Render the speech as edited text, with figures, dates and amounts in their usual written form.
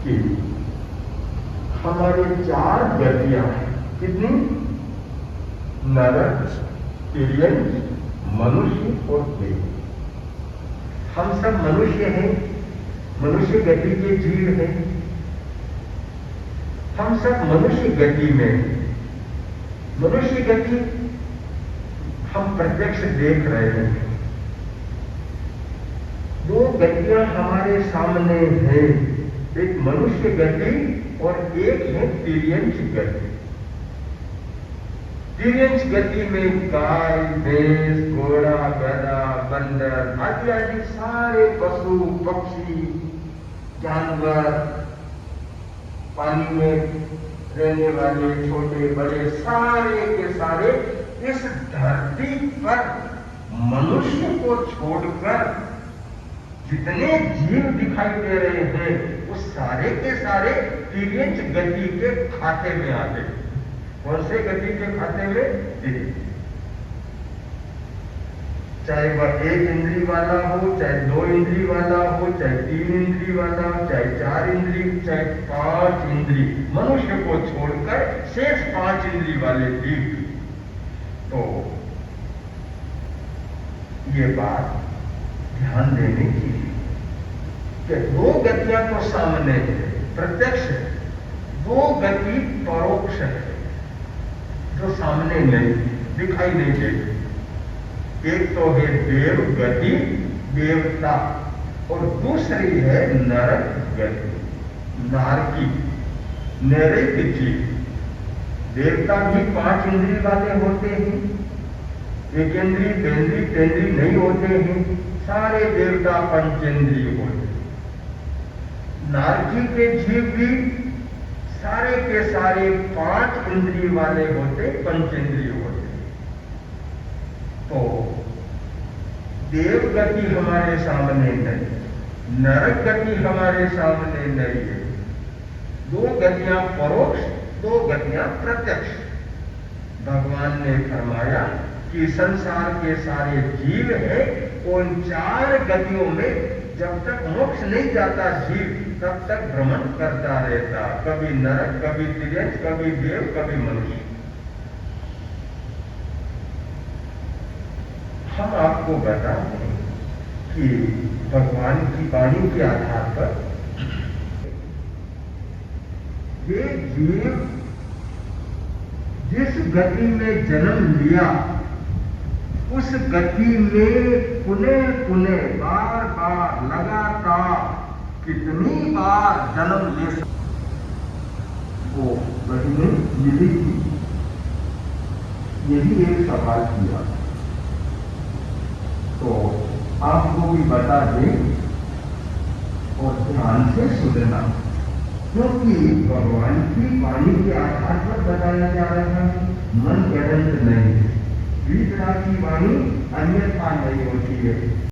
कि हमारे चार गतियां हैं। कितनी? नर, तिर्यंच, मनुष्य और देव। हम सब मनुष्य हैं, मनुष्य गति के जीव हैं। हम सब मनुष्य गति में, मनुष्य गति हम प्रत्यक्ष देख रहे हैं। दो गतियां हमारे सामने हैं, एक मनुष्य गति और एक है तिर्यंच गति। तिर्यंच गति में गाय, भैंस, घोड़ा, गधा, बंदर आदि आदि सारे पशु, पक्षी, जानवर, पानी में रहने वाले छोटे बड़े सारे के सारे इस धरती पर मनुष्य को छोड़कर जितने जीव दिखाई दे रहे हैं वो सारे के सारे तिर्यंच गति के खाते में आते हैं। कौन से गति के खाते में? चाहे वह एक इंद्री वाला हो, चाहे दो इंद्री वाला हो, चाहे तीन इंद्री वाला हो, चाहे चार इंद्री, चाहे पांच इंद्री, मनुष्य को छोड़कर शेष पांच इंद्री वाले जीव। तो ये बात ध्यान देने की कि दो गतियां तो सामने है, प्रत्यक्ष है, दो गति परोक्ष है जो सामने नहीं दिखाई नहीं देती। एक तो है देव गति, देवता, और दूसरी है नरक गति, नारकी, नैतिक जीव। देवता भी पांच इंद्रिय वाले होते हैं, एक इंद्रिय, बेंद्री, तेंद्री नहीं होते हैं, सारे देवता पंचेंद्रिय होते हैं। नारकी के जीव भी सारे के सारे पांच इंद्रिय वाले होते, पंचेंद्रिय होते। तो देव गति हमारे सामने नहीं, नरक गति हमारे सामने नहीं है। दो गतियां परोक्ष, दो गतियां प्रत्यक्ष। भगवान ने फरमाया कि संसार के सारे जीव हैं, उन चार गतियों में जब तक मोक्ष नहीं जाता जीव तब तक भ्रमण करता रहता, कभी नरक, कभी तिर्यंच, कभी देव, कभी मनुष्य। हम आपको बता दें कि भगवान की वाणी के आधार पर ये जीव जिस गति में जन्म लिया उस गति में पुनः पुनः बार बार लगातार कितनी बार जन्म ले वो गति में मिलेगी, यही एक सवाल किया। तो आपको भी बता दें और ध्यान से सुनना, क्योंकि भगवान की वाणी के आधार पर बताया जा रहा है, मन गणित नहीं है। वितरा की वाणी अन्यथा नहीं होती है।